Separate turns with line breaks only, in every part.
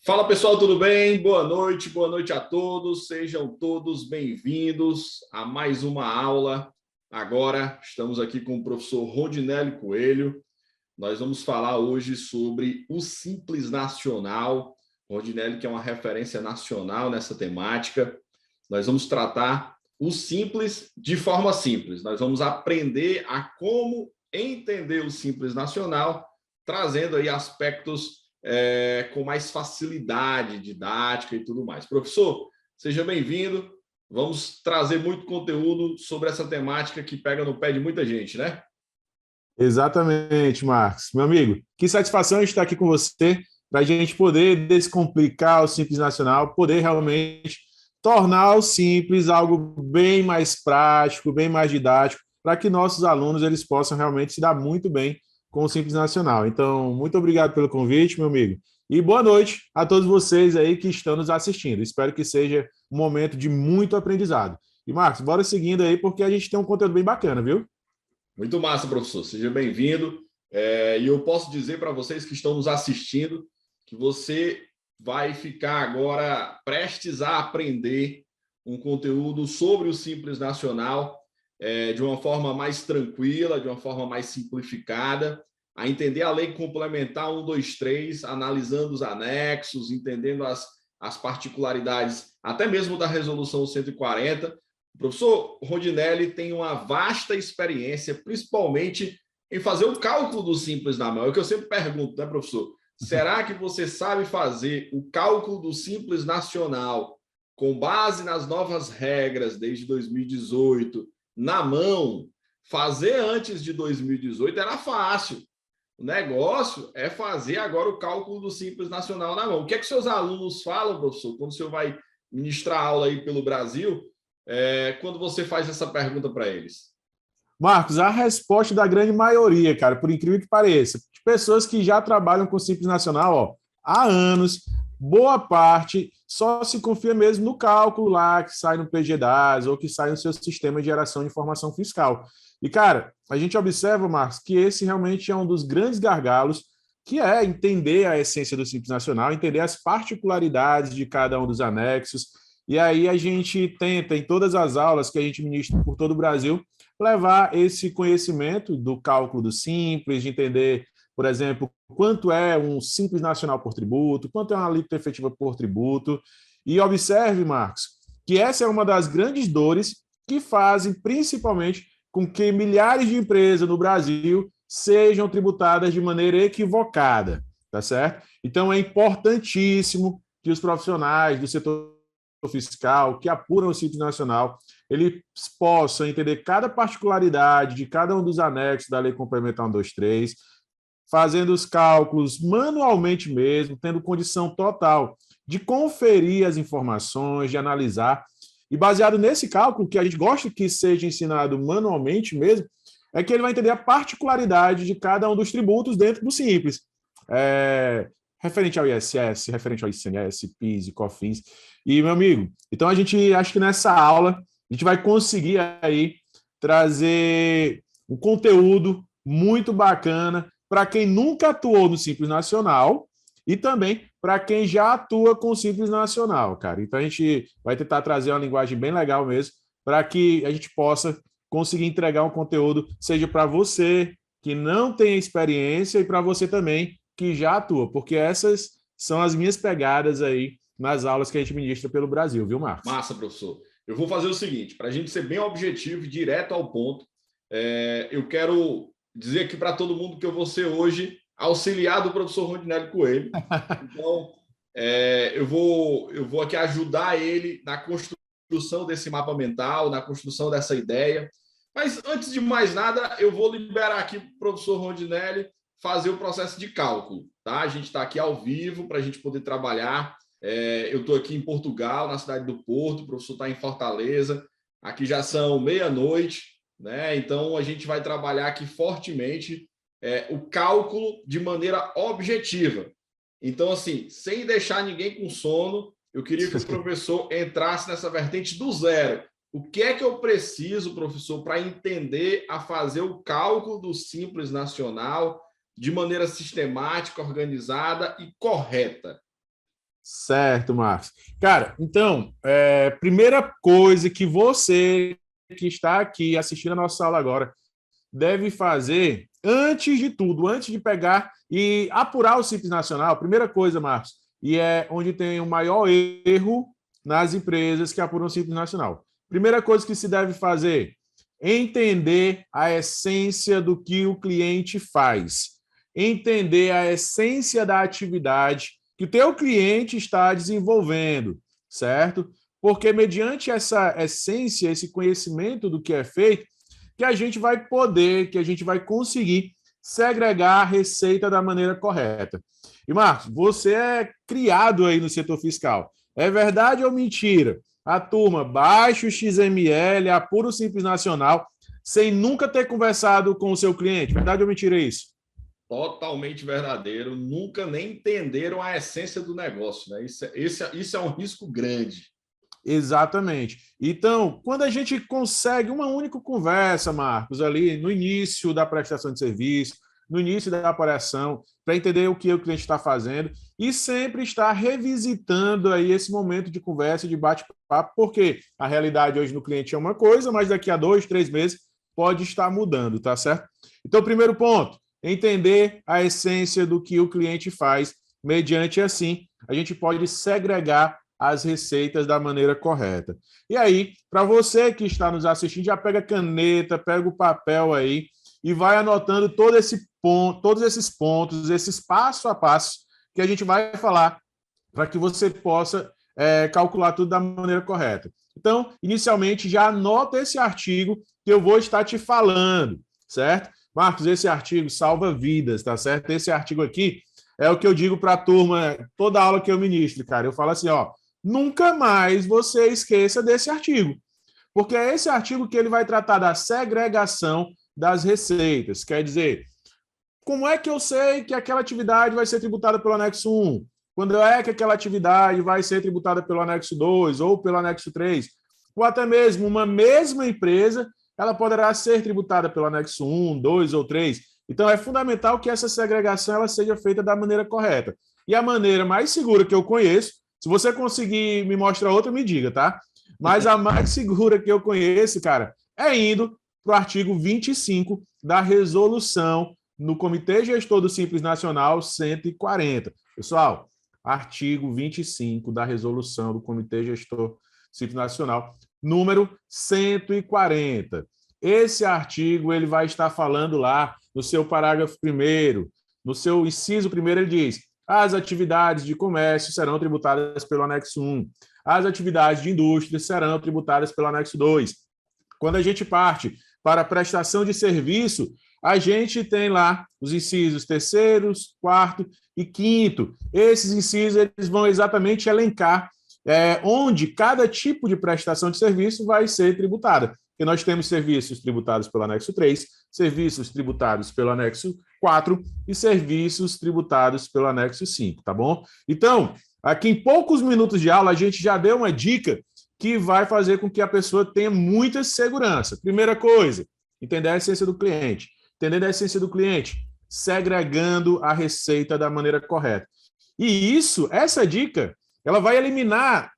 Fala pessoal, tudo bem? Boa noite a todos. Sejam todos bem-vindos a mais uma aula. Agora estamos aqui com o professor Rondinelli Coelho. Nós vamos falar hoje sobre o Simples Nacional. Rondinelli, que é uma referência nacional nessa temática. Nós vamos tratar o simples de forma simples. Nós vamos aprender a como entender o Simples Nacional, trazendo aí aspectos com mais facilidade didática e tudo mais. Professor, seja bem-vindo. Vamos trazer muito conteúdo sobre essa temática que pega no pé de muita gente, né?
Exatamente, Marcos. Meu amigo, que satisfação estar aqui com você para a gente poder descomplicar o Simples Nacional, poder realmente tornar o Simples algo bem mais prático, bem mais didático, para que nossos alunos eles possam realmente se dar muito bem com o Simples Nacional. Então, muito obrigado pelo convite, meu amigo. E boa noite a todos vocês aí que estão nos assistindo. Espero que seja um momento de muito aprendizado. E, Marcos, bora seguindo aí, porque a gente tem um conteúdo bem bacana, viu?
Muito massa, professor. Seja bem-vindo. E eu posso dizer para vocês que estão nos assistindo que você vai ficar agora prestes a aprender um conteúdo sobre o Simples Nacional de uma forma mais tranquila, de uma forma mais simplificada, a entender a lei complementar 123, analisando os anexos, entendendo as particularidades, até mesmo da resolução 140. O professor Rondinelli tem uma vasta experiência, principalmente em fazer o cálculo do Simples na mão. É o que eu sempre pergunto, né, professor? Será que você sabe fazer o cálculo do Simples Nacional com base nas novas regras desde 2018 na mão? Fazer antes de 2018 era fácil. O negócio é fazer agora o cálculo do Simples Nacional na mão. O que é que seus alunos falam, professor, quando o senhor vai ministrar aula aí pelo Brasil, quando você faz essa pergunta para eles?
Marcos, a resposta da grande maioria, cara, por incrível que pareça, de pessoas que já trabalham com Simples Nacional, ó, há anos, boa parte só se confia mesmo no cálculo lá que sai no PGDAS ou que sai no seu sistema de geração de informação fiscal. E, cara, a gente observa, Marcos, que esse realmente é um dos grandes gargalos, que é entender a essência do Simples Nacional, entender as particularidades de cada um dos anexos. E aí a gente tenta, em todas as aulas que a gente ministra por todo o Brasil, levar esse conhecimento do cálculo do simples, de entender, por exemplo, quanto é um simples nacional por tributo, quanto é uma alíquota efetiva por tributo. E observe, Marcos, que essa é uma das grandes dores que fazem, principalmente, com que milhares de empresas no Brasil sejam tributadas de maneira equivocada, tá certo? Então, é importantíssimo que os profissionais do setor fiscal que apuram o Simples Nacional eles possam entender cada particularidade de cada um dos anexos da Lei Complementar 123, fazendo os cálculos manualmente mesmo, tendo condição total de conferir as informações, de analisar. E baseado nesse cálculo, que a gente gosta que seja ensinado manualmente mesmo, é que ele vai entender a particularidade de cada um dos tributos dentro do Simples. Referente ao ISS, referente ao ICMS, PIS e COFINS. E, meu amigo, então a gente acha que nessa aula a gente vai conseguir aí trazer um conteúdo muito bacana para quem nunca atuou no Simples Nacional e também para quem já atua com o Simples Nacional, cara. Então a gente vai tentar trazer uma linguagem bem legal mesmo para que a gente possa conseguir entregar um conteúdo, seja para você que não tem experiência e para você também que já atua, porque essas são as minhas pegadas aí nas aulas que a gente ministra pelo Brasil, viu, Marcos?
Massa, professor. Eu vou fazer o seguinte, para a gente ser bem objetivo e direto ao ponto, eu quero dizer aqui para todo mundo que eu vou ser hoje auxiliar do professor Rondinelli Coelho. Então, eu vou aqui ajudar ele na construção desse mapa mental, na construção dessa ideia. Mas, antes de mais nada, eu vou liberar aqui para o professor Rondinelli fazer o processo de cálculo. Tá? A gente está aqui ao vivo para a gente poder trabalhar. Eu estou aqui em Portugal, na cidade do Porto, o professor está em Fortaleza. Aqui já são meia-noite, né? Então a gente vai trabalhar aqui fortemente o cálculo de maneira objetiva. Então, assim, sem deixar ninguém com sono, eu queria que o professor entrasse nessa vertente do zero. O que é que eu preciso, professor, para entender a fazer o cálculo do Simples Nacional de maneira sistemática, organizada e correta?
Certo, Marcos. Cara, então, primeira coisa que você que está aqui assistindo a nossa aula agora deve fazer, antes de tudo, antes de pegar e apurar o Simples Nacional, primeira coisa, Marcos, e é onde tem o maior erro nas empresas que apuram o Simples Nacional. Primeira coisa que se deve fazer, entender a essência do que o cliente faz, entender a essência da atividade que o teu cliente está desenvolvendo, certo? Porque mediante essa essência, esse conhecimento do que é feito, que a gente vai poder, que a gente vai conseguir segregar a receita da maneira correta. E, Marcos, você é criado aí no setor fiscal. É verdade ou mentira? A turma baixa o XML, apura o Simples Nacional, sem nunca ter conversado com o seu cliente. Verdade ou mentira isso?
Totalmente verdadeiro, nunca nem entenderam a essência do negócio, né? Isso é um risco grande.
Exatamente. Então, quando a gente consegue uma única conversa, Marcos, ali no início da prestação de serviço, no início da operação, para entender o que o cliente está fazendo e sempre estar revisitando aí esse momento de conversa, de bate-papo, porque a realidade hoje no cliente é uma coisa, mas daqui a 2, 3 meses pode estar mudando, tá certo? Então, primeiro ponto, entender a essência do que o cliente faz, mediante assim, a gente pode segregar as receitas da maneira correta. E aí, para você que está nos assistindo, já pega a caneta, pega o papel aí e vai anotando todos esses pontos, esses passo a passo que a gente vai falar para que você possa calcular tudo da maneira correta. Então, inicialmente, já anota esse artigo que eu vou estar te falando, certo? Marcos, esse artigo salva vidas, tá certo? Esse artigo aqui é o que eu digo para a turma, toda aula que eu ministro, cara. Eu falo assim, ó, nunca mais você esqueça desse artigo, porque é esse artigo que ele vai tratar da segregação das receitas. Quer dizer, como é que eu sei que aquela atividade vai ser tributada pelo anexo 1? Quando é que aquela atividade vai ser tributada pelo anexo 2 ou pelo anexo 3? Ou até mesmo uma mesma empresa, ela poderá ser tributada pelo anexo 1, 2 ou 3. Então, é fundamental que essa segregação ela seja feita da maneira correta. E a maneira mais segura que eu conheço, se você conseguir me mostrar outra, me diga, tá? Mas a mais segura que eu conheço, cara, é indo para o artigo 25 da resolução no Comitê Gestor do Simples Nacional 140. Pessoal, artigo 25 da resolução do Comitê Gestor Simples Nacional, número 140. Esse artigo ele vai estar falando lá no seu parágrafo 1º, no seu inciso 1º, ele diz: as atividades de comércio serão tributadas pelo anexo 1, as atividades de indústria serão tributadas pelo anexo 2. Quando a gente parte para a prestação de serviço, a gente tem lá os incisos 3º, 4º e 5º. Esses incisos eles vão exatamente elencar onde cada tipo de prestação de serviço vai ser tributada. E nós temos serviços tributados pelo anexo 3, serviços tributados pelo anexo 4 e serviços tributados pelo anexo 5, tá bom? Então, aqui em poucos minutos de aula, a gente já deu uma dica que vai fazer com que a pessoa tenha muita segurança. Primeira coisa, entender a essência do cliente. Entendendo a essência do cliente, segregando a receita da maneira correta. E essa dica, ela vai eliminar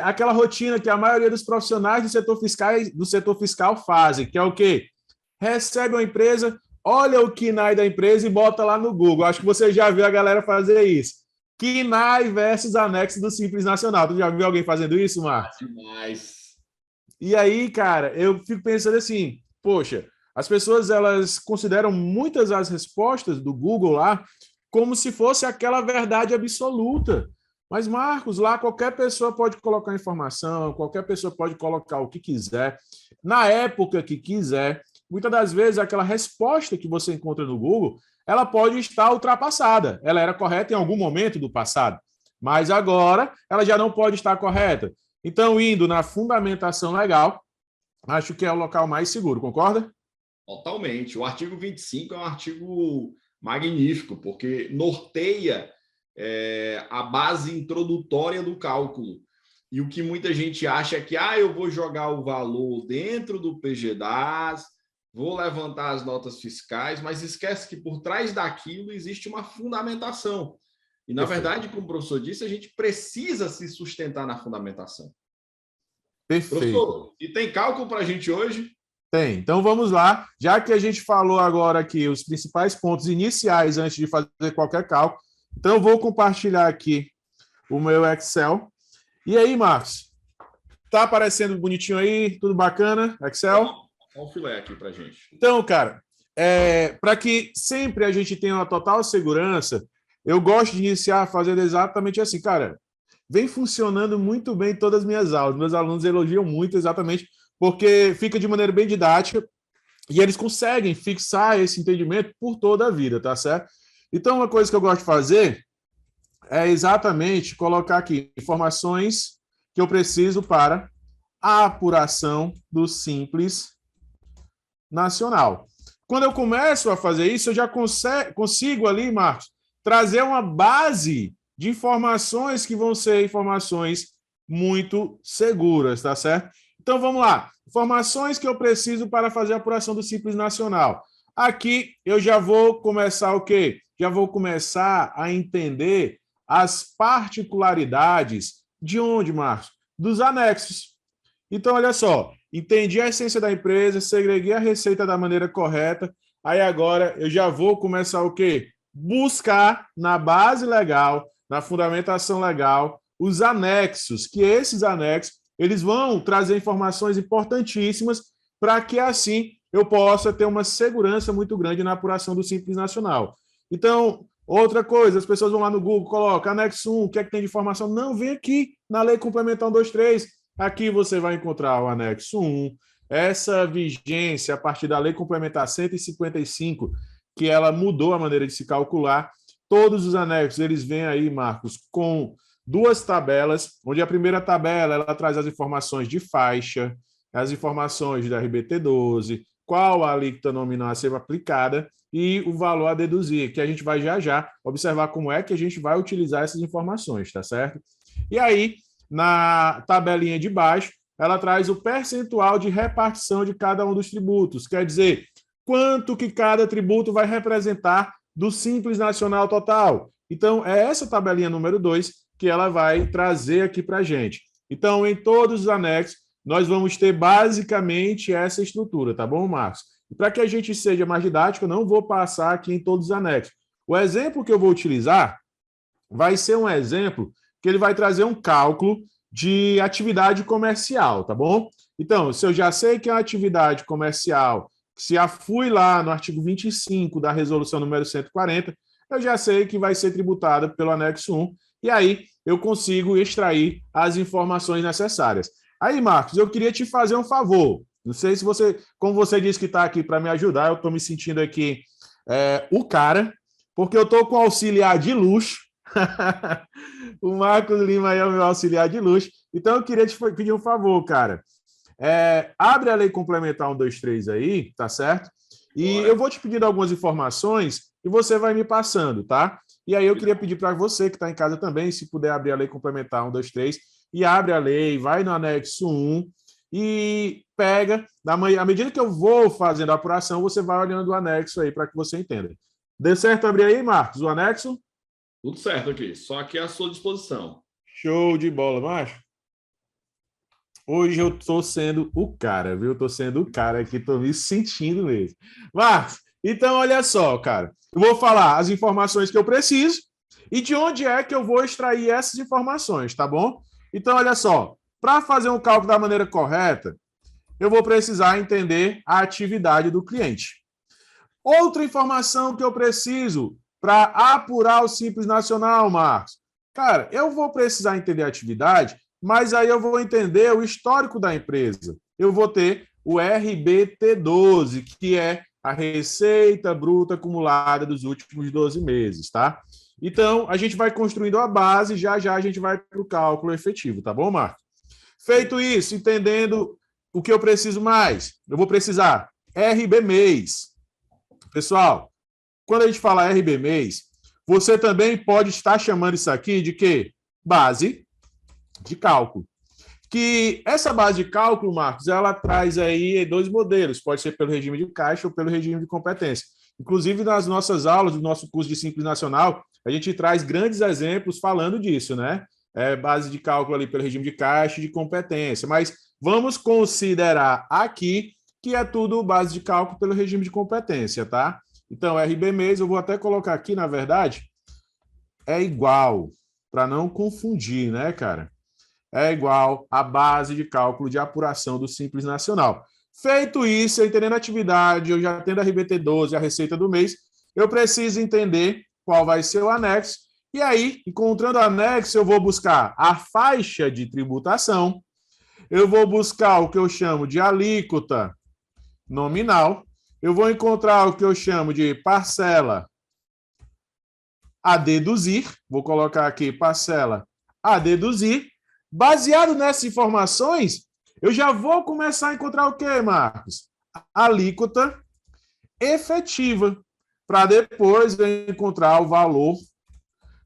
aquela rotina que a maioria dos profissionais do setor fiscal fazem, que é o quê? Recebe uma empresa, olha o KNAI da empresa e bota lá no Google. Acho que você já viu a galera fazer isso. KNAI versus anexo do Simples Nacional. Tu já viu alguém fazendo isso, Marcos?
Demais.
E aí, cara, eu fico pensando assim, poxa, as pessoas elas consideram muitas das respostas do Google lá como se fosse aquela verdade absoluta. Mas, Marcos, lá qualquer pessoa pode colocar informação, qualquer pessoa pode colocar o que quiser, na época que quiser. Muitas das vezes, aquela resposta que você encontra no Google, ela pode estar ultrapassada. Ela era correta em algum momento do passado, mas agora ela já não pode estar correta. Então, indo na fundamentação legal, acho que é o local mais seguro, concorda?
Totalmente. O artigo 25 é um artigo magnífico, porque norteia a base introdutória do cálculo. E o que muita gente acha é que eu vou jogar o valor dentro do PGDAS, vou levantar as notas fiscais, mas esquece que por trás daquilo existe uma fundamentação. E, na verdade, como o professor disse, a gente precisa se sustentar na fundamentação.
Perfeito.
Professor, e tem cálculo para a gente hoje?
Tem. Então vamos lá. Já que a gente falou agora aqui os principais pontos iniciais antes de fazer qualquer cálculo, então eu vou compartilhar aqui o meu Excel. E aí, Marcos? Tá aparecendo bonitinho aí? Tudo bacana? Excel?
Dá um filé aqui para a gente.
Então, cara, para que sempre a gente tenha uma total segurança, eu gosto de iniciar fazendo exatamente assim, cara. Vem funcionando muito bem todas as minhas aulas. Meus alunos elogiam muito exatamente porque fica de maneira bem didática e eles conseguem fixar esse entendimento por toda a vida, tá certo? Então, uma coisa que eu gosto de fazer é exatamente colocar aqui informações que eu preciso para a apuração do Simples Nacional. Quando eu começo a fazer isso, eu já consigo ali, Marcos, trazer uma base de informações que vão ser informações muito seguras, tá certo? Então, vamos lá. Informações que eu preciso para fazer a apuração do Simples Nacional. Aqui, eu já vou começar o quê? Já vou começar a entender as particularidades de onde, Marcos? Dos anexos. Então, olha só. Entendi a essência da empresa, segreguei a receita da maneira correta. Aí, agora, eu já vou começar o quê? Buscar na base legal, na fundamentação legal, os anexos, que esses anexos eles vão trazer informações importantíssimas para que, assim, eu possa ter uma segurança muito grande na apuração do Simples Nacional. Então, outra coisa, as pessoas vão lá no Google, colocam anexo 1, o que é que tem de informação? Não, vem aqui na Lei Complementar 123. Aqui você vai encontrar o anexo 1, essa vigência a partir da Lei Complementar 155, que ela mudou a maneira de se calcular. Todos os anexos, eles vêm aí, Marcos, com duas tabelas, onde a primeira tabela ela traz as informações de faixa, as informações da RBT12, qual a alíquota nominal a ser aplicada e o valor a deduzir, que a gente vai já observar como é que a gente vai utilizar essas informações, tá certo? E aí, na tabelinha de baixo, ela traz o percentual de repartição de cada um dos tributos, quer dizer, quanto que cada tributo vai representar do Simples Nacional total. Então, é essa tabelinha número 2 que ela vai trazer aqui para a gente. Então, em todos os anexos, nós vamos ter basicamente essa estrutura, tá bom, Marcos? E para que a gente seja mais didático, eu não vou passar aqui em todos os anexos. O exemplo que eu vou utilizar vai ser um exemplo que ele vai trazer um cálculo de atividade comercial, tá bom? Então, se eu já sei que é uma atividade comercial, se já fui lá no artigo 25 da resolução número 140, eu já sei que vai ser tributada pelo anexo 1, e aí eu consigo extrair as informações necessárias. Aí, Marcos, eu queria te fazer um favor. Não sei se você, como você disse que está aqui para me ajudar, eu estou me sentindo aqui o cara, porque eu estou com auxiliar de luxo. O Marcos Lima aí é o meu auxiliar de luxo. Então, eu queria te pedir um favor, cara. Abre a Lei Complementar 123 aí, tá certo? E eu vou te pedindo algumas informações e você vai me passando, tá? E aí eu queria pedir para você que está em casa também, se puder abrir a Lei Complementar 123 e abre a lei, vai no anexo 1 e pega, à medida que eu vou fazendo a apuração, você vai olhando o anexo aí para que você entenda. Deu certo abrir aí, Marcos, o anexo?
Tudo certo aqui, só aqui à sua disposição.
Show de bola, macho. Hoje eu estou sendo o cara, viu? Estou sendo o cara aqui, estou me sentindo mesmo. Marcos, então olha só, cara. Eu vou falar as informações que eu preciso e de onde é que eu vou extrair essas informações, tá bom? Então, olha só. Para fazer um cálculo da maneira correta, eu vou precisar entender a atividade do cliente. Outra informação que eu preciso para apurar o Simples Nacional, Marcos. Cara, eu vou precisar entender a atividade, mas aí eu vou entender o histórico da empresa. Eu vou ter o RBT12, que é a receita bruta acumulada dos últimos 12 meses, tá? Então, a gente vai construindo a base, já a gente vai para o cálculo efetivo, tá bom, Marcos? Feito isso, entendendo o que eu preciso mais, eu vou precisar RB mês. Pessoal, quando a gente fala RB mês, você também pode estar chamando isso aqui de quê? Base de cálculo. Que essa base de cálculo, Marcos, ela traz aí dois modelos, pode ser pelo regime de caixa ou pelo regime de competência. Inclusive, nas nossas aulas do nosso curso de Simples Nacional, a gente traz grandes exemplos falando disso, né? Base de cálculo ali pelo regime de caixa e de competência, mas vamos considerar aqui que é tudo base de cálculo pelo regime de competência, tá? Então, RB-mês, eu vou até colocar aqui, na verdade, é igual, para não confundir, né, cara? É igual à base de cálculo de apuração do Simples Nacional. Feito isso, eu entendendo a atividade, eu já tendo a RBT12, a receita do mês, eu preciso entender qual vai ser o anexo. E aí, encontrando o anexo, eu vou buscar a faixa de tributação, eu vou buscar o que eu chamo de alíquota nominal, eu vou encontrar o que eu chamo de parcela a deduzir, vou colocar aqui parcela a deduzir. Baseado nessas informações, eu já vou começar a encontrar o quê, Marcos? Alíquota efetiva, para depois eu encontrar o valor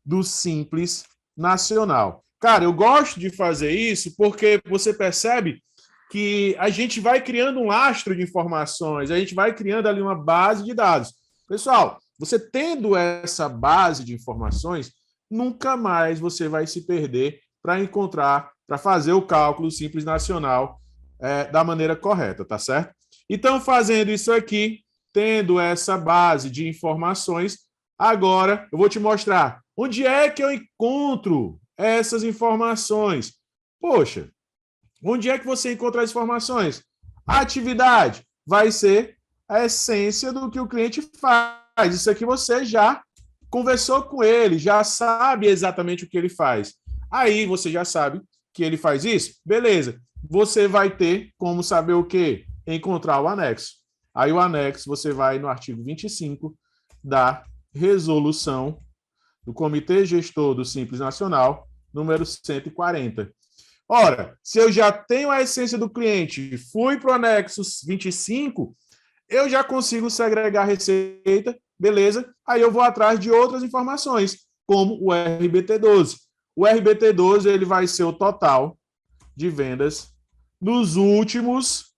do Simples Nacional. Cara, eu gosto de fazer isso porque você percebe que a gente vai criando um lastro de informações, a gente vai criando ali uma base de dados. Pessoal, você tendo essa base de informações, nunca mais você vai se perder para encontrar, para fazer o cálculo Simples Nacional da maneira correta, tá certo? Então, fazendo isso aqui, tendo essa base de informações, agora eu vou te mostrar onde é que eu encontro essas informações. Poxa, onde é que você encontra as informações? A atividade vai ser a essência do que o cliente faz. Isso aqui você já conversou com ele, já sabe exatamente o que ele faz. Aí você já sabe que ele faz isso? Beleza. Você vai ter como saber o quê? Encontrar o anexo. Aí o anexo você vai no artigo 25 da resolução do Comitê Gestor do Simples Nacional, número 140. Ora, se eu já tenho a essência do cliente, fui para o anexo 25, eu já consigo segregar a receita, beleza? Aí eu vou atrás de outras informações, como o RBT12. O RBT12 ele vai ser o total de vendas nos últimos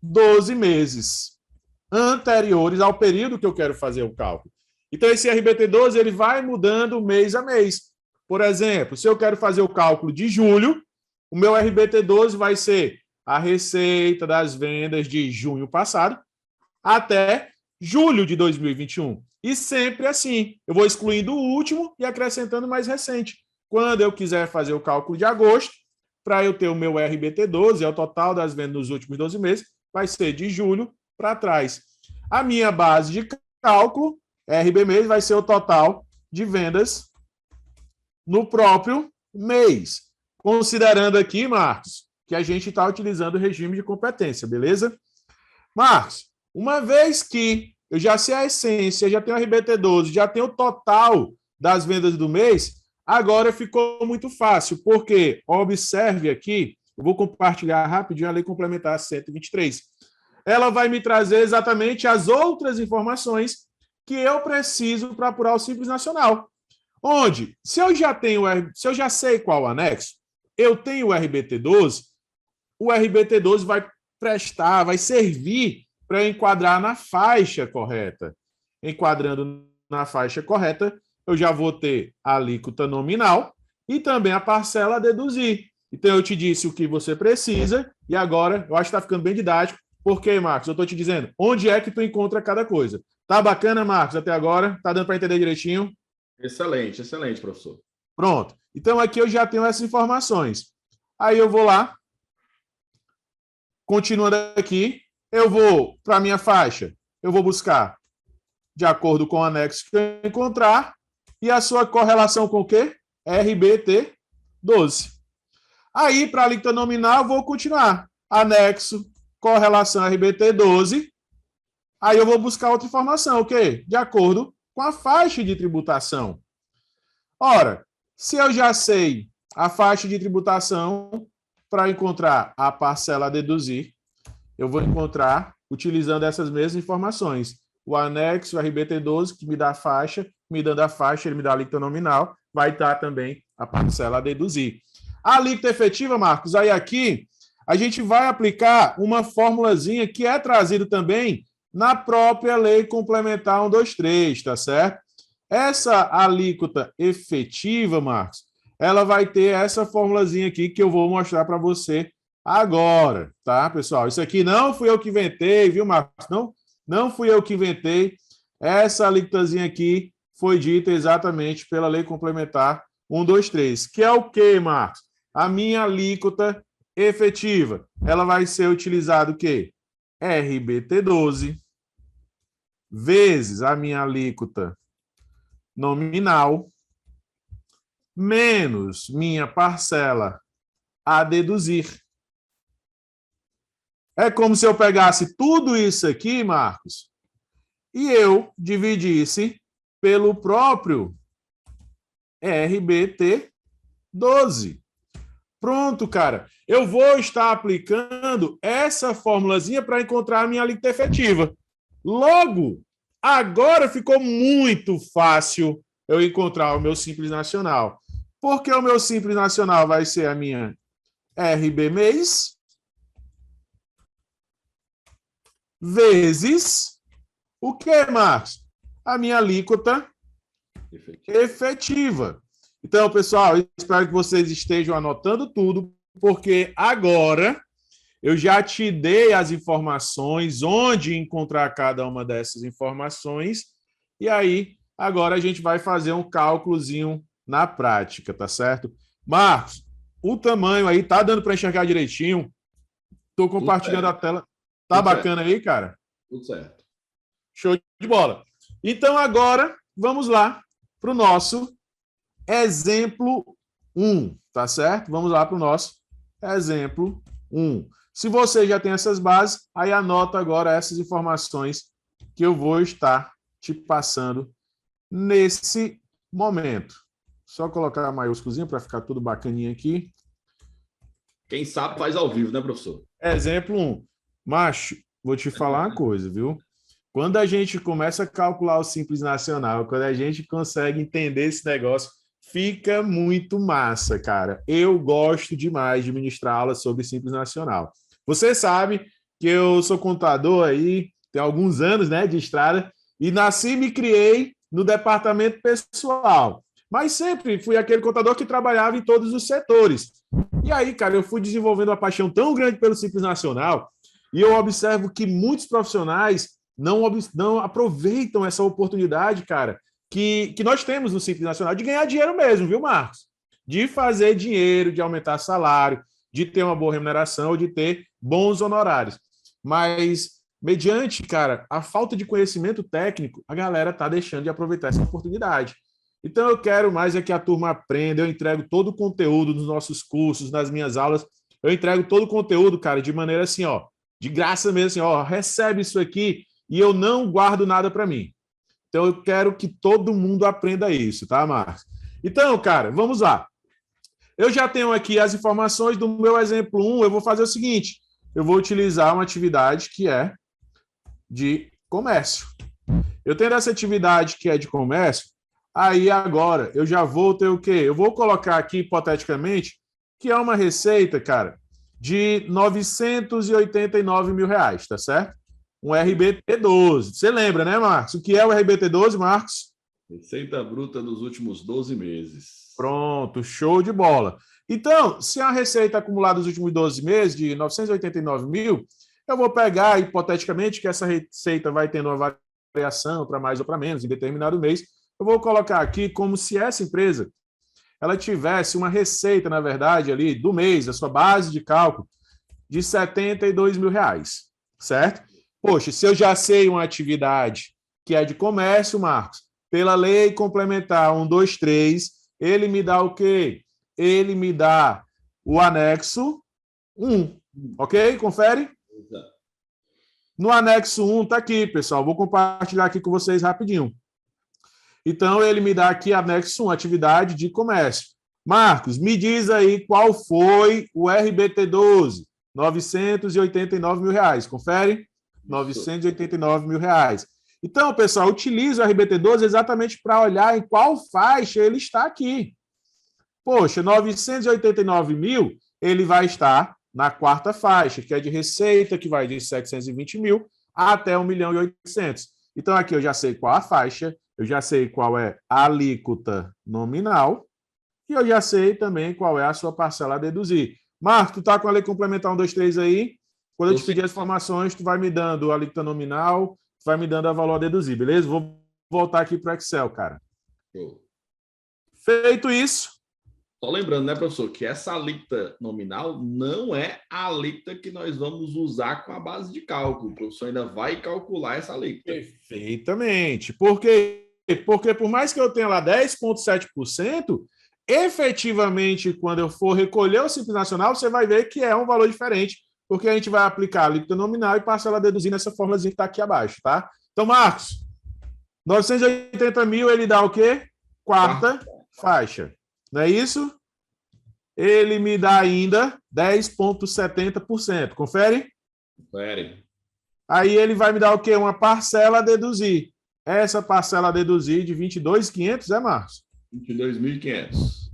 12 meses, anteriores ao período que eu quero fazer o cálculo. Então, esse RBT12 ele vai mudando mês a mês. Por exemplo, se eu quero fazer o cálculo de julho, o meu RBT12 vai ser a receita das vendas de junho passado até julho de 2021. E sempre assim, eu vou excluindo o último e acrescentando o mais recente. Quando eu quiser fazer o cálculo de agosto, para eu ter o meu RBT12, é o total das vendas nos últimos 12 meses, vai ser de julho para trás. A minha base de cálculo, RB mês, vai ser o total de vendas no próprio mês. Considerando aqui, Marcos, que a gente está utilizando o regime de competência, beleza? Marcos, uma vez que eu já sei a essência, já tenho o RBT12, já tenho o total das vendas do mês, agora ficou muito fácil, porque observe aqui, eu vou compartilhar rapidinho a Lei Complementar 123. Ela vai me trazer exatamente as outras informações que eu preciso para apurar o Simples Nacional. Onde, se eu já sei qual o anexo, eu tenho o RBT12 vai prestar, vai servir para eu enquadrar na faixa correta. Enquadrando na faixa correta, eu já vou ter a alíquota nominal e também a parcela a deduzir. Então, eu te disse o que você precisa e agora, eu acho que está ficando bem didático. Por quê, Marcos? Eu estou te dizendo onde é que tu encontra cada coisa. Tá bacana, Marcos, até agora? Tá dando para entender direitinho?
Excelente, excelente, professor.
Pronto. Então, aqui eu já tenho essas informações. Aí eu vou lá, continuando aqui, eu vou para a minha faixa, eu vou buscar de acordo com o anexo que eu encontrar e a sua correlação com o quê? RBT12. Aí, para a alíquota nominal, eu vou continuar. Anexo, correlação RBT12. Aí eu vou buscar outra informação, o quê? De acordo com a faixa de tributação. Ora, se eu já sei a faixa de tributação, para encontrar a parcela a deduzir, eu vou encontrar utilizando essas mesmas informações. O anexo, o RBT12, que me dá a faixa, me dando a faixa, ele me dá a alíquota nominal, vai dar também a parcela a deduzir. A alíquota efetiva, Marcos, aí aqui a gente vai aplicar uma formulazinha que é trazida também na própria Lei Complementar 123, tá certo? Essa alíquota efetiva, Marcos, ela vai ter essa formulazinha aqui que eu vou mostrar para você agora, tá, pessoal? Isso aqui não fui eu que inventei, viu, Marcos? Não fui eu que inventei. Essa alíquotazinha aqui foi dita exatamente pela Lei Complementar 123, que é o quê, Marcos? A minha alíquota efetiva. Ela vai ser utilizada o quê? RBT12 vezes a minha alíquota nominal menos minha parcela a deduzir. É como se eu pegasse tudo isso aqui, Marcos, e eu dividisse pelo próprio RBT12. Pronto, cara. Eu vou estar aplicando essa formulazinha para encontrar a minha alíquota efetiva. Logo, agora ficou muito fácil eu encontrar o meu Simples Nacional. Porque o meu Simples Nacional vai ser a minha RB mês vezes o que, Marcos? A minha alíquota efetiva. Então, pessoal, espero que vocês estejam anotando tudo, porque agora eu já te dei as informações, onde encontrar cada uma dessas informações, e aí agora a gente vai fazer um cálculozinho na prática, tá certo? Marcos, o tamanho aí, tá dando para enxergar direitinho? Estou compartilhando a tela. Tá tudo bacana certo aí, cara?
Tudo certo.
Show de bola. Então, agora, vamos lá para o nosso exemplo 1, tá certo? Vamos lá para o nosso exemplo 1. Se você já tem essas bases, aí anota agora essas informações que eu vou estar te passando nesse momento. Só colocar a maiúsculozinha para ficar tudo bacaninha aqui.
Quem sabe faz ao vivo, né, professor?
Exemplo 1. Macho, vou te falar uma coisa, viu? Quando a gente começa a calcular o Simples Nacional, quando a gente consegue entender esse negócio, fica muito massa, cara. Eu gosto demais de ministrar aulas sobre Simples Nacional. Você sabe que eu sou contador aí, tem alguns anos, né, de estrada, e nasci e me criei no departamento pessoal. Mas sempre fui aquele contador que trabalhava em todos os setores. E aí, cara, eu fui desenvolvendo uma paixão tão grande pelo Simples Nacional, e eu observo que muitos profissionais não aproveitam essa oportunidade, cara, que nós temos no Simples Nacional de ganhar dinheiro mesmo, viu, Marcos? De fazer dinheiro, de aumentar salário, de ter uma boa remuneração, de ter bons honorários. Mas, mediante, cara, a falta de conhecimento técnico, a galera tá deixando de aproveitar essa oportunidade. Então, eu quero mais é que a turma aprenda, eu entrego todo o conteúdo nos nossos cursos, nas minhas aulas, eu entrego todo o conteúdo, cara, de maneira assim, ó, de graça mesmo, assim, ó, recebe isso aqui e eu não guardo nada para mim. Então, eu quero que todo mundo aprenda isso, tá, Marcos? Então, cara, vamos lá. Eu já tenho aqui as informações do meu exemplo 1, eu vou fazer o seguinte, eu vou utilizar uma atividade que é de comércio. Eu tenho essa atividade que é de comércio, aí agora eu já vou ter o quê? Eu vou colocar aqui, hipoteticamente, que é uma receita, cara, de R$989 mil, tá certo? Um RBT12. Você lembra, né, Marcos? O que é o RBT12, Marcos?
Receita bruta dos últimos 12 meses.
Pronto, show de bola. Então, se a receita acumulada dos últimos 12 meses de 989 mil, eu vou pegar, hipoteticamente, que essa receita vai tendo uma variação para mais ou para menos em determinado mês, eu vou colocar aqui como se essa empresa ela tivesse uma receita, na verdade, ali do mês, a sua base de cálculo, de R$72 mil, certo? Poxa, se eu já sei uma atividade que é de comércio, Marcos, pela lei complementar 123, ele me dá o quê? Ele me dá o anexo 1, ok? Confere? No anexo 1 está aqui, pessoal. Vou compartilhar aqui com vocês rapidinho. Então, ele me dá aqui anexo 1, atividade de comércio. Marcos, me diz aí qual foi o RBT12. R$989 mil. Confere? R$989 mil. Então, pessoal, utiliza o RBT12 exatamente para olhar em qual faixa ele está aqui. Poxa, 989 mil, ele vai estar na quarta faixa, que é de receita, que vai de 720 mil até 1.800.000. Então, aqui eu já sei qual a faixa, eu já sei qual é a alíquota nominal e eu já sei também qual é a sua parcela a deduzir. Marco, tu tá com a lei complementar 1, 2, 3 aí? Quando eu te pedir as informações, tu vai me dando a alíquota nominal, tu vai me dando a valor a deduzir, beleza? Vou voltar aqui para o Excel, cara.
Show.
Feito isso.
Só lembrando, né, professor, que essa alíquota nominal não é a alíquota que nós vamos usar com a base de cálculo. O professor ainda vai calcular essa alíquota.
Perfeitamente. Porque por mais que eu tenha lá 10,7%, efetivamente, quando eu for recolher o Simples Nacional, você vai ver que é um valor diferente, porque a gente vai aplicar a alíquota nominal e parcela a deduzir nessa formulazinha que está aqui abaixo, tá? Então, Marcos, 980 mil, ele dá o quê? Quarta faixa. Não é isso? Ele me dá ainda 10,70%. Confere?
Confere.
Aí ele vai me dar o quê? Uma parcela a deduzir. Essa parcela a deduzir de 22.500, Marcos?
22.500.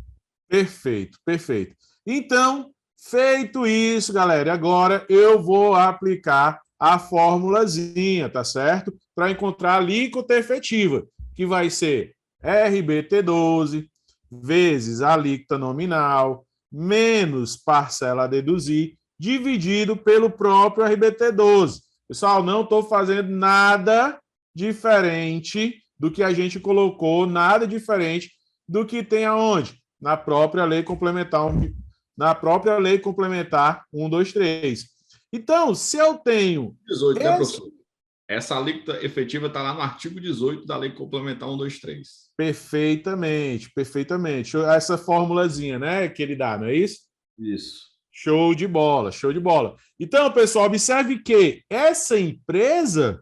Perfeito, perfeito. Então, feito isso, galera, agora eu vou aplicar a formulazinha, tá certo? Para encontrar a alíquota efetiva, que vai ser RBT12 vezes a alíquota nominal menos parcela a deduzir, dividido pelo próprio RBT12. Pessoal, não estou fazendo nada diferente do que a gente colocou, nada diferente do que tem aonde? Na própria lei complementar 123. Então, se eu tenho
18, né, professor? Essa alíquota efetiva está lá no artigo 18 da lei complementar 123.
Perfeitamente, perfeitamente. Essa formulazinha, né, que ele dá, não é isso?
Isso.
Show de bola, show de bola. Então, pessoal, observe que essa empresa,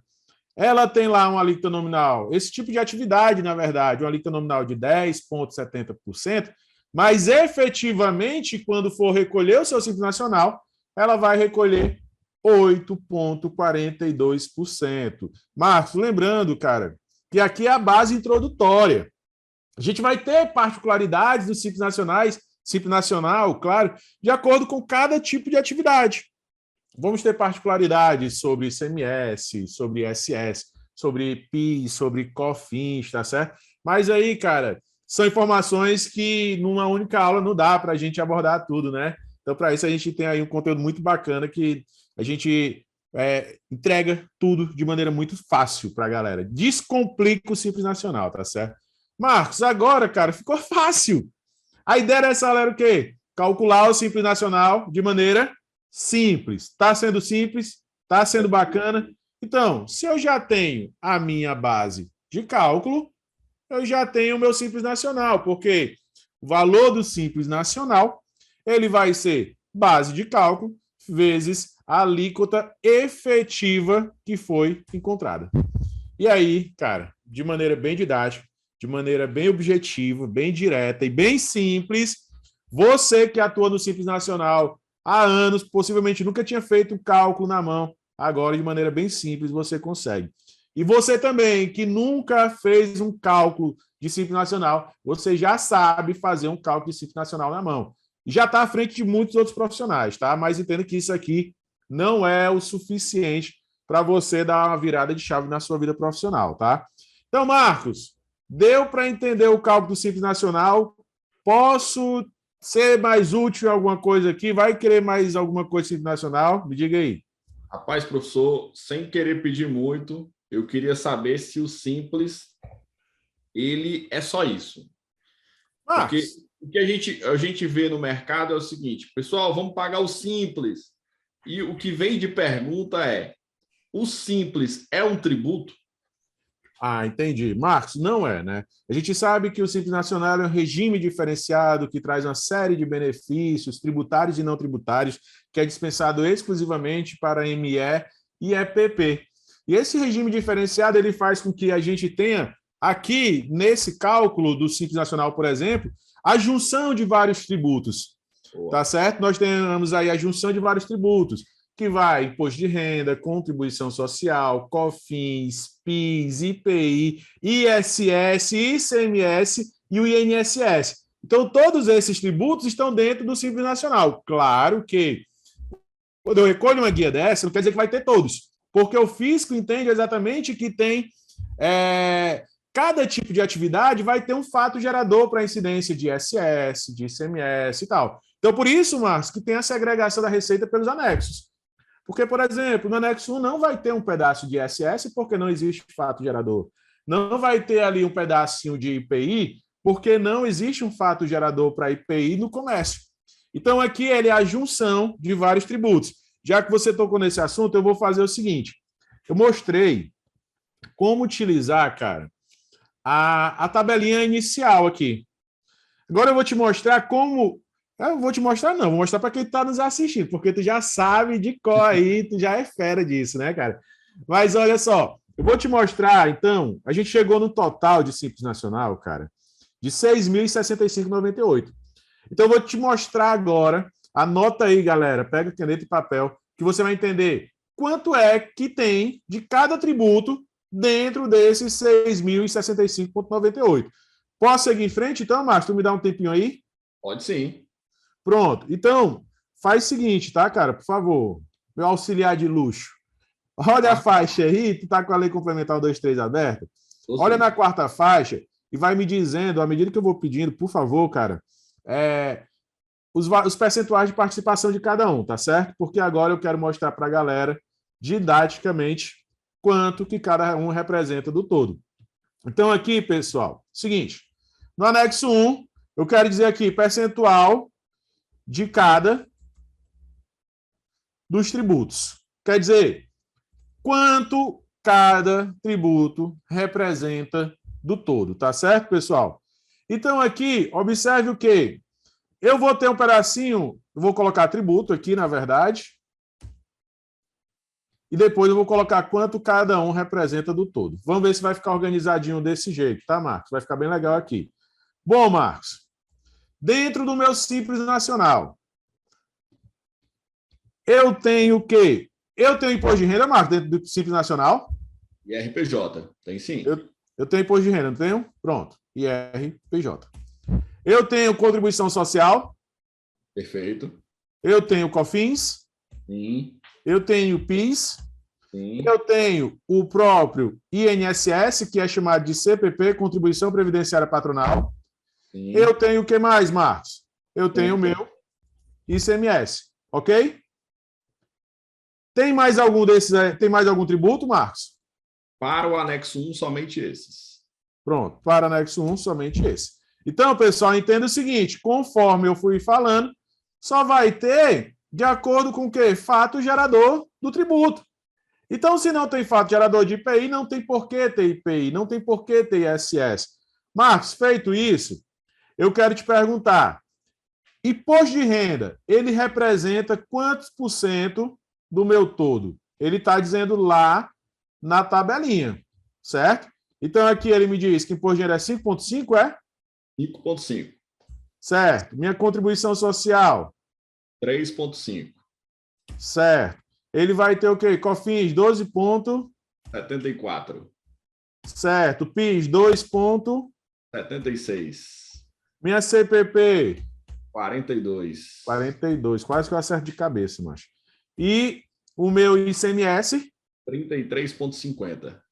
ela tem lá uma alíquota nominal, esse tipo de atividade, na verdade, uma alíquota nominal de 10,70%, mas efetivamente, quando for recolher o seu Simples Nacional, ela vai recolher 8,42%. Marcos, lembrando, cara, que aqui é a base introdutória. A gente vai ter particularidades do Simples Nacional, claro, de acordo com cada tipo de atividade. Vamos ter particularidades sobre ICMS, sobre ISS, sobre PIS, sobre COFINS, tá certo? Mas aí, cara, são informações que numa única aula não dá para a gente abordar tudo, né? Então, para isso, a gente tem aí um conteúdo muito bacana que a gente entrega tudo de maneira muito fácil para a galera. Descomplica o Simples Nacional, tá certo? Marcos, agora, cara, ficou fácil. A ideia dessa aula era o quê? Calcular o Simples Nacional de maneira simples. Está sendo simples? Está sendo bacana? Então, se eu já tenho a minha base de cálculo, eu já tenho o meu Simples Nacional, porque o valor do Simples Nacional ele vai ser base de cálculo vezes a alíquota efetiva que foi encontrada. E aí, cara, de maneira bem didática, de maneira bem objetiva, bem direta e bem simples, você que atua no Simples Nacional há anos, possivelmente nunca tinha feito um cálculo na mão, agora de maneira bem simples você consegue. E você também, que nunca fez um cálculo de Simples Nacional, você já sabe fazer um cálculo de Simples Nacional na mão. E já está à frente de muitos outros profissionais, tá? Mas entenda que isso aqui não é o suficiente para você dar uma virada de chave na sua vida profissional, tá? Então, Marcos, deu para entender o cálculo do Simples Nacional? Posso ser mais útil em alguma coisa aqui? Vai querer mais alguma coisa do Simples Nacional? Me diga aí.
Rapaz, professor, sem querer pedir muito, eu queria saber se o Simples, ele é só isso. Porque o que a gente vê no mercado é o seguinte, pessoal, vamos pagar o Simples. E o que vem de pergunta é, o Simples é um tributo?
Ah, entendi. Marcos, não é, né? A gente sabe que o Simples Nacional é um regime diferenciado que traz uma série de benefícios tributários e não tributários que é dispensado exclusivamente para ME e EPP. E esse regime diferenciado ele faz com que a gente tenha aqui, nesse cálculo do Simples Nacional, por exemplo, a junção de vários tributos. Tá certo? Nós temos aí a junção de vários tributos, que vai imposto de renda, contribuição social, COFINS, PIS, IPI, ISS, ICMS e o INSS. Então, todos esses tributos estão dentro do Simples Nacional. Claro que, quando eu recolho uma guia dessa, não quer dizer que vai ter todos, porque o fisco entende exatamente que tem cada tipo de atividade vai ter um fato gerador para incidência de ISS, de ICMS e tal. Então, por isso, Marcos, que tem a segregação da receita pelos anexos. Porque, por exemplo, no anexo 1 não vai ter um pedaço de ISS porque não existe fato gerador. Não vai ter ali um pedacinho de IPI porque não existe um fato gerador para IPI no comércio. Então, aqui ele é a junção de vários tributos. Já que você tocou nesse assunto, eu vou fazer o seguinte. Eu mostrei como utilizar, cara, a tabelinha inicial aqui. Agora eu vou te mostrar como... Eu vou te mostrar, não, vou mostrar para quem está nos assistindo, porque tu já sabe de cor aí, tu já é fera disso, né, cara? Mas olha só, eu vou te mostrar, então, a gente chegou no total de Simples Nacional, cara, de R$ 6.065,98. Então, eu vou te mostrar agora, anota aí, galera, pega caneta e papel, que você vai entender quanto é que tem de cada tributo dentro desses 6.065,98. Posso seguir em frente, então, Márcio? Tu me dá um tempinho aí?
Pode sim.
Pronto. Então, faz o seguinte, tá, cara? Por favor. Meu auxiliar de luxo. Olha a faixa aí, tu tá com a lei complementar 123 aberta? Olha na quarta faixa e vai me dizendo, à medida que eu vou pedindo, por favor, cara, os percentuais de participação de cada um, tá certo? Porque agora eu quero mostrar para a galera, didaticamente, quanto que cada um representa do todo. Então, aqui, pessoal, seguinte, no anexo 1, eu quero dizer aqui percentual de cada dos tributos. Quer dizer, quanto cada tributo representa do todo, tá certo, pessoal? Então, aqui, observe o quê? Eu vou ter um pedacinho, eu vou colocar tributo aqui, na verdade, e depois eu vou colocar quanto cada um representa do todo. Vamos ver se vai ficar organizadinho desse jeito, tá, Marcos? Vai ficar bem legal aqui. Bom, Marcos, dentro do meu Simples Nacional, eu tenho o quê? Eu tenho imposto de renda, Marcos, dentro do Simples Nacional?
IRPJ, tem sim.
Eu tenho imposto de renda, não tenho? Pronto, IRPJ. Eu tenho contribuição social?
Perfeito.
Eu tenho COFINS?
Sim.
Eu tenho PIS?
Sim.
Eu tenho o próprio INSS, que é chamado de CPP, Contribuição Previdenciária Patronal. Sim. Eu tenho o que mais, Marcos? Eu tenho o meu ICMS, ok? Tem mais algum desses? Tem mais algum tributo, Marcos?
Para o anexo 1, somente esses.
Pronto, para o anexo 1, somente esse. Então, pessoal, entenda o seguinte, conforme eu fui falando, só vai ter de acordo com o quê? Fato gerador do tributo. Então, se não tem fato gerador de IPI, não tem por que ter IPI, não tem por que ter ISS. Marcos, feito isso, eu quero te perguntar, imposto de renda, ele representa quantos por cento do meu todo? Ele está dizendo lá na tabelinha, certo? Então, aqui ele me diz que imposto de renda é 5,5, é?
5,5.
Certo. Minha contribuição social?
3,5.
Certo. Ele vai ter o quê? COFINS,
12,74.
Certo. PIS,
2,76.
Minha CPP?
42.
42. Quase que eu acerto de cabeça, macho. E o meu ICMS?
33,50.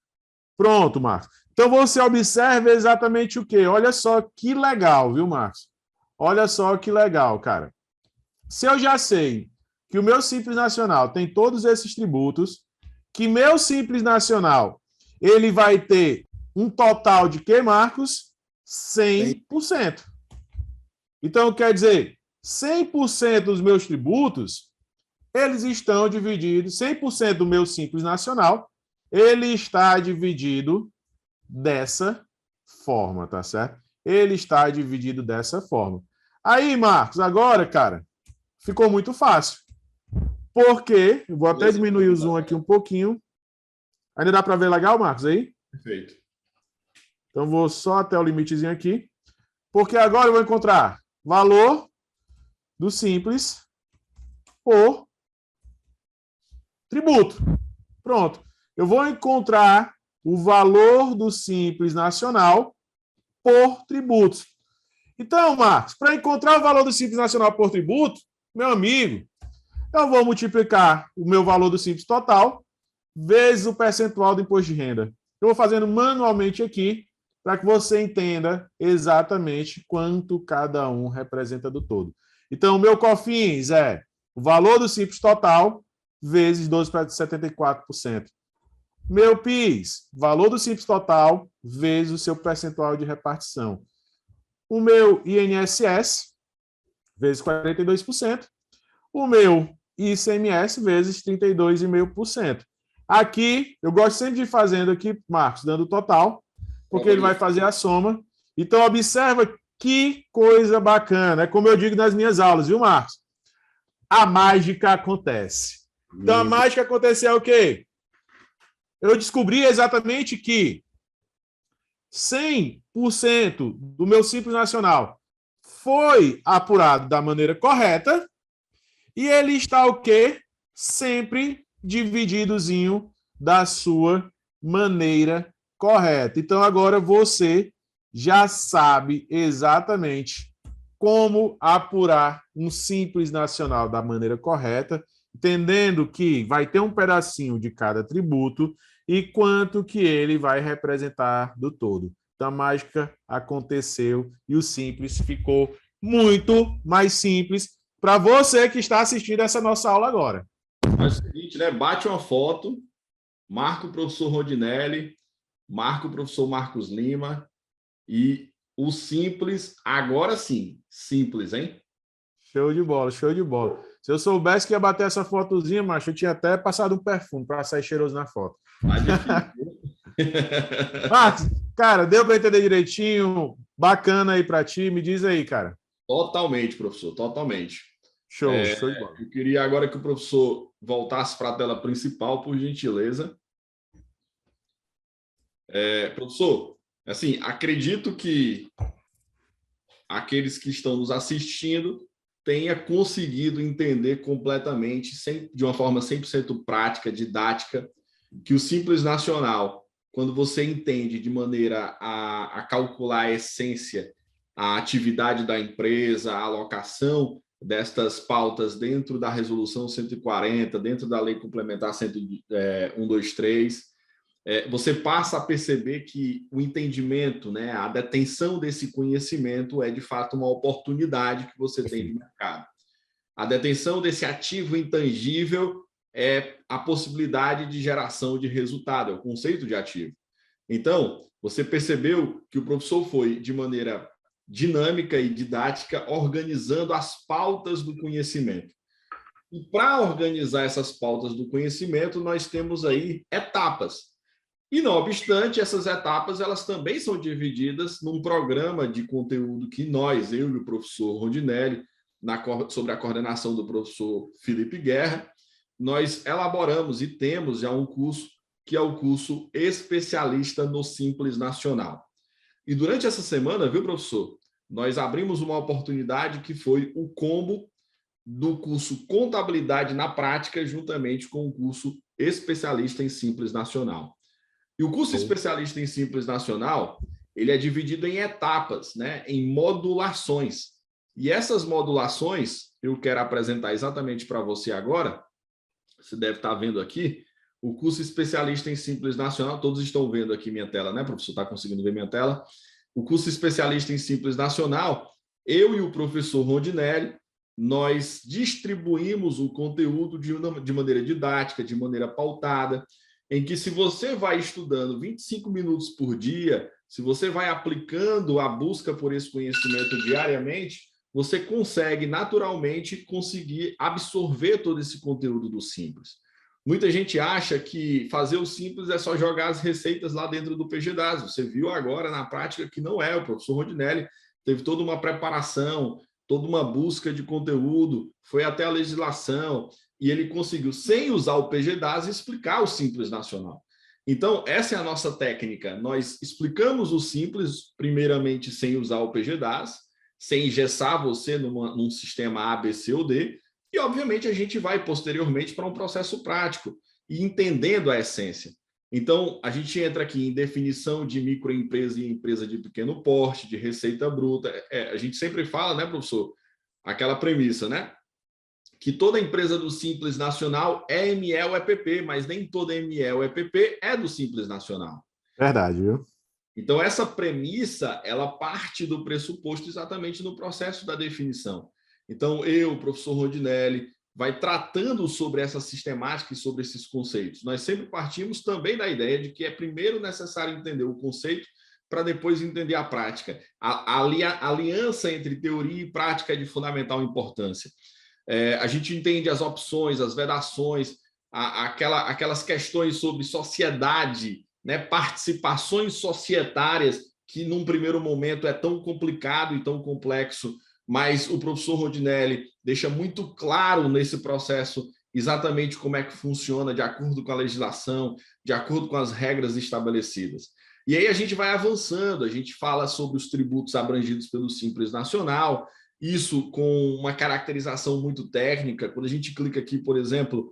Pronto, Marcos. Então, você observa exatamente o quê? Olha só que legal, viu, Marcos? Olha só que legal, cara. Se eu já sei que o meu Simples Nacional tem todos esses tributos, que meu Simples Nacional ele vai ter um total de quê, Marcos? 100%. Então, quer dizer, 100% dos meus tributos, eles estão divididos, 100% do meu Simples Nacional, ele está dividido dessa forma, tá certo? Ele está dividido dessa forma. Aí, Marcos, agora, cara, ficou muito fácil. Porque, eu vou até diminuir o zoom aqui um pouquinho. Ainda dá para ver legal, Marcos, aí?
Perfeito.
Então, vou só até o limitezinho aqui. Porque agora eu vou encontrar valor do Simples por tributo. Pronto. Eu vou encontrar o valor do Simples Nacional por tributos. Então, Marcos, para encontrar o valor do Simples Nacional por tributo, meu amigo, eu vou multiplicar o meu valor do Simples total vezes o percentual do imposto de renda. Eu vou fazendo manualmente aqui para que você entenda exatamente quanto cada um representa do todo. Então, o meu COFINS é o valor do simples total vezes 12,74%. Meu PIS, valor do simples total vezes o seu percentual de repartição. O meu INSS, vezes 42%. O meu ICMS, vezes 32,5%. Aqui, eu gosto sempre de ir fazendo aqui, Marcos, dando o total, porque ele vai fazer a soma. Então, observa que coisa bacana. É como eu digo nas minhas aulas, viu, Marcos? A mágica acontece. Então, a mágica aconteceu o quê? Eu descobri exatamente que 100% do meu Simples Nacional foi apurado da maneira correta e ele está o quê? Sempre divididozinho da sua maneira correta. Então, agora você já sabe exatamente como apurar um Simples Nacional da maneira correta, entendendo que vai ter um pedacinho de cada tributo e quanto que ele vai representar do todo. Então, a mágica aconteceu e o simples ficou muito mais simples para você que está assistindo essa nossa aula agora.
Faz o seguinte, né? Bate uma foto, marca o professor Rondinelli, marca o professor Marcos Lima e o simples, agora sim, simples, hein?
Show de bola, show de bola. Se eu soubesse que ia bater essa fotozinha, macho, eu tinha até passado um perfume para sair cheiroso na foto. Marcos, cara, deu para entender direitinho? Bacana aí para ti. Me diz aí, cara.
Totalmente, professor, totalmente.
Show, show de bola.
Eu queria agora que o professor voltasse para a tela principal, por gentileza. Professor, assim, acredito que aqueles que estão nos assistindo tenha conseguido entender completamente, de uma forma 100% prática, didática, que o Simples Nacional, quando você entende de maneira a calcular a essência, a atividade da empresa, a alocação destas pautas dentro da Resolução 140, dentro da Lei Complementar 123, você passa a perceber que o entendimento, né, a detenção desse conhecimento é, de fato, uma oportunidade que você tem de mercado. A detenção desse ativo intangível é a possibilidade de geração de resultado, é o conceito de ativo. Então, você percebeu que o professor foi, de maneira dinâmica e didática, organizando as pautas do conhecimento. E para organizar essas pautas do conhecimento, nós temos aí etapas. E, não obstante, essas etapas elas também são divididas num programa de conteúdo que nós, eu e o professor Rondinelli, sob a coordenação do professor Felipe Guerra, nós elaboramos e temos já um curso que é o curso Especialista no Simples Nacional. E durante essa semana, viu, professor, nós abrimos uma oportunidade que foi o combo do curso Contabilidade na Prática, juntamente com o curso Especialista em Simples Nacional. E o curso Especialista em Simples Nacional, ele é dividido em etapas, né, em modulações. E essas modulações, eu quero apresentar exatamente para você agora. Você deve estar vendo aqui o curso Especialista em Simples Nacional. Todos estão vendo aqui minha tela, né, professor? Está conseguindo ver minha tela? O curso Especialista em Simples Nacional, eu e o professor Rondinelli, nós distribuímos o conteúdo de maneira didática, de maneira pautada, em que, se você vai estudando 25 minutos por dia, se você vai aplicando a busca por esse conhecimento diariamente, você consegue naturalmente conseguir absorver todo esse conteúdo do Simples. Muita gente acha que fazer o Simples é só jogar as receitas lá dentro do PGDAS. Você viu agora na prática que não é. O professor Rondinelli teve toda uma preparação, toda uma busca de conteúdo, foi até a legislação, e ele conseguiu, sem usar o PGDAS, explicar o Simples Nacional. Então, essa é a nossa técnica. Nós explicamos o Simples, primeiramente, sem usar o PGDAS, sem engessar você num sistema A, B, C ou D, e, obviamente, a gente vai, posteriormente, para um processo prático, e entendendo a essência. Então, a gente entra aqui em definição de microempresa e empresa de pequeno porte, de receita bruta. A gente sempre fala, né, professor, aquela premissa, né? Que toda empresa do Simples Nacional é ME ou EPP, mas nem toda ME ou EPP é do Simples Nacional.
Verdade, viu?
Então, essa premissa, ela parte do pressuposto exatamente no processo da definição. Então, eu, professor Rondinelli, vai tratando sobre essa sistemática e sobre esses conceitos. Nós sempre partimos também da ideia de que é primeiro necessário entender o conceito para depois entender a prática. A aliança entre teoria e prática é de fundamental importância. A gente entende as opções, as vedações, aquelas questões sobre sociedade, né, participações societárias, que num primeiro momento é tão complicado e tão complexo, mas o professor Rondinelli deixa muito claro nesse processo exatamente como é que funciona de acordo com a legislação, de acordo com as regras estabelecidas. E aí a gente vai avançando, a gente fala sobre os tributos abrangidos pelo Simples Nacional, isso com uma caracterização muito técnica. Quando a gente clica aqui, por exemplo,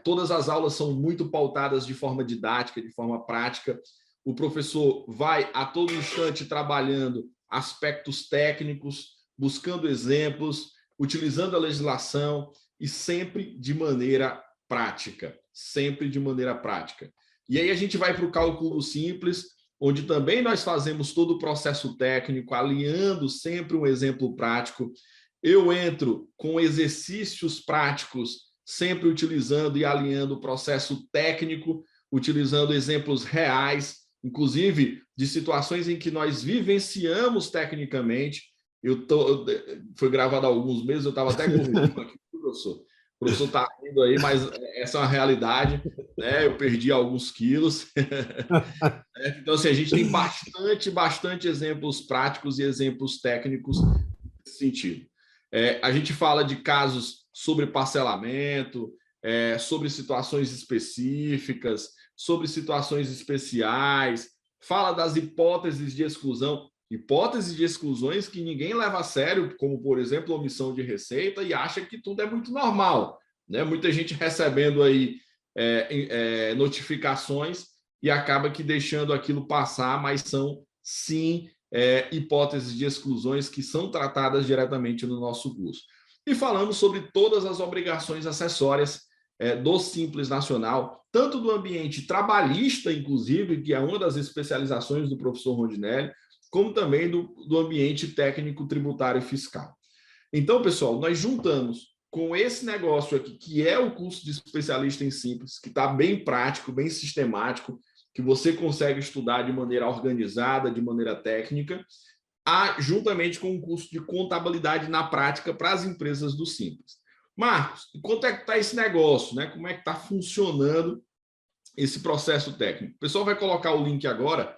todas as aulas são muito pautadas de forma didática, de forma prática. O professor vai a todo instante trabalhando aspectos técnicos, buscando exemplos, utilizando a legislação e sempre de maneira prática, sempre de maneira prática. E aí a gente vai para o cálculo simples, onde também nós fazemos todo o processo técnico, alinhando sempre um exemplo prático. Eu entro com exercícios práticos, sempre utilizando e alinhando o processo técnico, utilizando exemplos reais, inclusive de situações em que nós vivenciamos tecnicamente. Foi gravado há alguns meses, eu estava até corrigindo aqui, professor. O professor está rindo aí, mas essa é uma realidade, né? Eu perdi alguns quilos. Então, assim, a gente tem bastante exemplos práticos e exemplos técnicos nesse sentido. A gente fala de casos sobre parcelamento, sobre situações específicas, sobre situações especiais, fala das hipóteses de exclusão, hipóteses de exclusões que ninguém leva a sério, como, por exemplo, omissão de receita, e acha que tudo é muito normal, né? Muita gente recebendo aí notificações e acaba que deixando aquilo passar, mas são, sim, hipóteses de exclusões que são tratadas diretamente no nosso curso. E falamos sobre todas as obrigações acessórias do Simples Nacional, tanto do ambiente trabalhista, inclusive, que é uma das especializações do professor Rondinelli, como também do ambiente técnico, tributário e fiscal. Então, pessoal, nós juntamos com esse negócio aqui, que é o curso de especialista em Simples, que está bem prático, bem sistemático, que você consegue estudar de maneira organizada, de maneira técnica, juntamente com um curso de contabilidade na prática para as empresas do Simples. Marcos, quanto é que está esse negócio, né? Como é que está funcionando esse processo técnico? O pessoal vai colocar o link agora,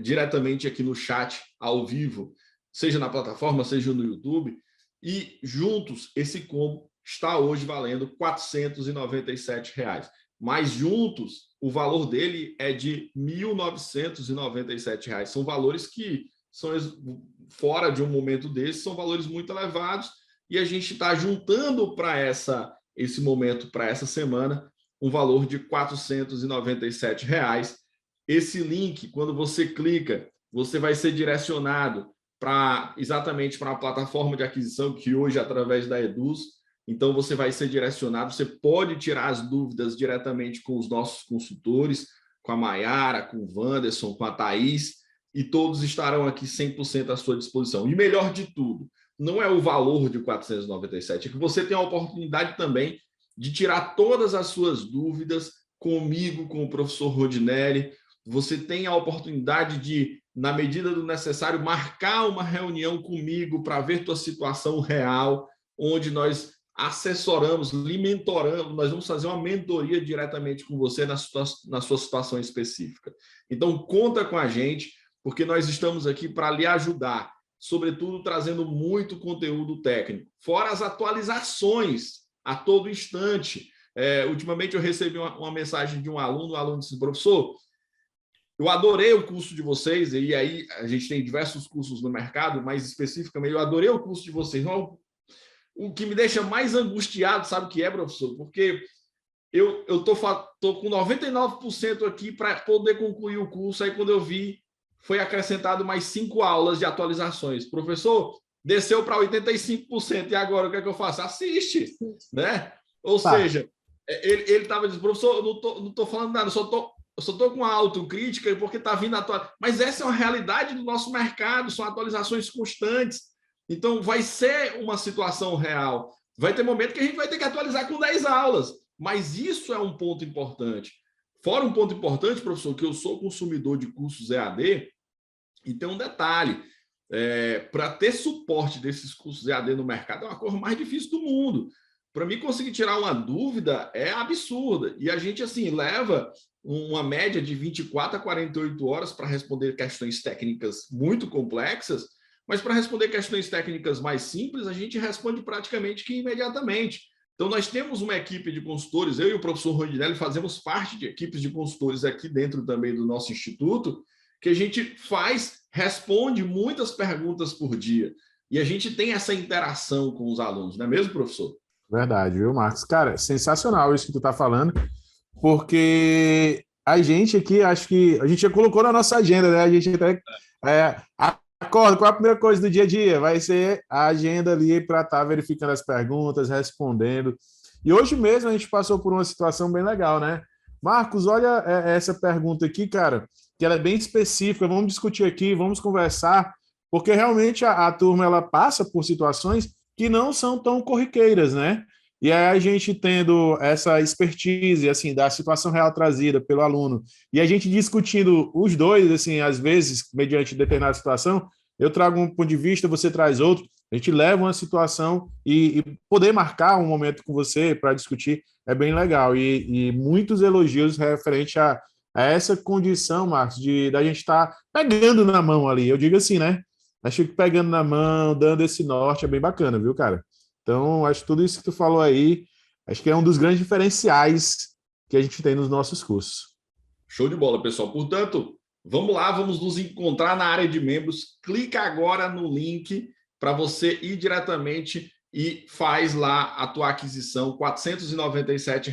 diretamente aqui no chat, ao vivo, seja na plataforma, seja no YouTube, e juntos esse combo está hoje valendo R$ 497. Mas juntos, o valor dele é de R$ 1.997. São valores que são fora de um momento desse, são valores muito elevados, e a gente está juntando para esse momento, para essa semana, um valor de R$ 497. Esse link, quando você clica, você vai ser direcionado exatamente para a plataforma de aquisição, que hoje é através da Eduz. Então, você vai ser direcionado, você pode tirar as dúvidas diretamente com os nossos consultores, com a Maiara, com o Wanderson, com a Thaís, e todos estarão aqui 100% à sua disposição. E melhor de tudo, não é o valor de 497, é que você tem a oportunidade também de tirar todas as suas dúvidas comigo, com o professor Rondinelli. Você tem a oportunidade de, na medida do necessário, marcar uma reunião comigo para ver tua situação real, onde nós assessoramos, lhe mentoramos, nós vamos fazer uma mentoria diretamente com você na sua situação específica. Então, conta com a gente, porque nós estamos aqui para lhe ajudar, sobretudo trazendo muito conteúdo técnico, fora as atualizações a todo instante. Ultimamente eu recebi uma mensagem de um aluno, o aluno disse: professor, eu adorei o curso de vocês, e aí a gente tem diversos cursos no mercado, mas especificamente eu adorei o curso de vocês. O que me deixa mais angustiado, sabe o que é, professor? Porque eu tô com 99% aqui para poder concluir o curso, aí quando eu vi, foi acrescentado mais 5 aulas de atualizações. Professor, desceu para 85%, e agora o que é que eu faço? Assiste, né? Ou seja, ele estava dizendo: professor, eu não tô falando nada, eu só estou eu só estou com uma autocrítica porque está vindo mas essa é uma realidade do nosso mercado, são atualizações constantes. Então, vai ser uma situação real. Vai ter momento que a gente vai ter que atualizar com 10 aulas, mas isso é um ponto importante. Fora um ponto importante, professor, que eu sou consumidor de cursos EAD, e tem um detalhe, para ter suporte desses cursos EAD no mercado é uma coisa mais difícil do mundo. Para mim, conseguir tirar uma dúvida é absurda. E a gente, assim, leva uma média de 24 a 48 horas para responder questões técnicas muito complexas, mas para responder questões técnicas mais simples, a gente responde praticamente que imediatamente. Então, nós temos uma equipe de consultores, eu e o professor Rondinelli fazemos parte de equipes de consultores aqui dentro também do nosso instituto, que a gente responde muitas perguntas por dia. E a gente tem essa interação com os alunos, não é mesmo, professor?
Verdade, viu, Marcos? Cara, sensacional isso que tu tá falando, porque a gente aqui, acho que a gente já colocou na nossa agenda, né? A gente até acorda, qual é a primeira coisa do dia a dia? Vai ser a agenda ali para estar verificando as perguntas, respondendo. E hoje mesmo a gente passou por uma situação bem legal, né? Marcos, olha essa pergunta aqui, cara, que ela é bem específica. Vamos discutir aqui, vamos conversar, porque realmente a turma ela passa por situações que não são tão corriqueiras, né? E aí a gente tendo essa expertise, assim, da situação real trazida pelo aluno, e a gente discutindo os dois, assim, às vezes, mediante determinada situação, eu trago um ponto de vista, você traz outro, a gente leva uma situação e poder marcar um momento com você para discutir é bem legal. E muitos elogios referente a essa condição, Marcos, da gente estar pegando na mão ali. Eu digo assim, né? Acho que pegando na mão, dando esse norte é bem bacana, viu, cara? Então, acho que tudo isso que tu falou aí, acho que é um dos grandes diferenciais que a gente tem nos nossos cursos.
Show de bola, pessoal. Portanto, vamos lá, vamos nos encontrar na área de membros. Clica agora no link para você ir diretamente e faz lá a tua aquisição, R$ 497.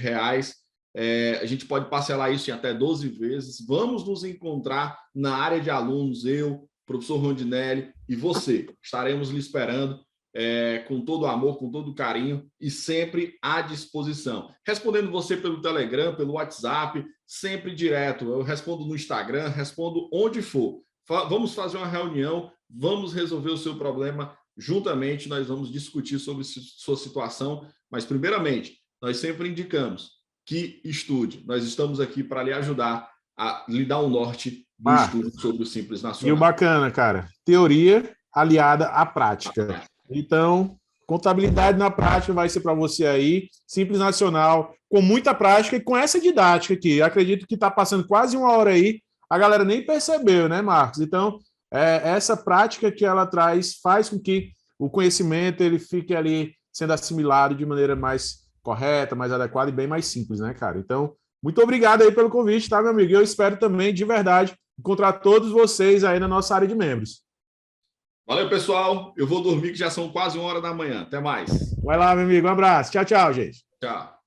A gente pode parcelar isso em até 12 vezes. Vamos nos encontrar na área de alunos, eu, professor Rondinelli e você. Estaremos lhe esperando com todo o amor, com todo o carinho e sempre à disposição. Respondendo você pelo Telegram, pelo WhatsApp, sempre direto. Eu respondo no Instagram, respondo onde for. Vamos fazer uma reunião, vamos resolver o seu problema juntamente, nós vamos discutir sobre sua situação, mas primeiramente, nós sempre indicamos que estude. Nós estamos aqui para lhe ajudar a lhe dar um norte do estudo sobre o Simples Nacional.
E o bacana, cara, teoria aliada à prática. Então, contabilidade na prática vai ser para você aí, Simples Nacional, com muita prática e com essa didática aqui. Acredito que está passando quase uma hora aí, a galera nem percebeu, né, Marcos? Então, essa prática que ela traz faz com que o conhecimento ele fique ali sendo assimilado de maneira mais correta, mais adequada e bem mais simples, né, cara? Então, muito obrigado aí pelo convite, tá, meu amigo? Eu espero também, de verdade, encontrar todos vocês aí na nossa área de membros.
Valeu, pessoal. Eu vou dormir que já são quase 1h da manhã. Até mais.
Vai lá, meu amigo. Um abraço. Tchau, tchau, gente.
Tchau.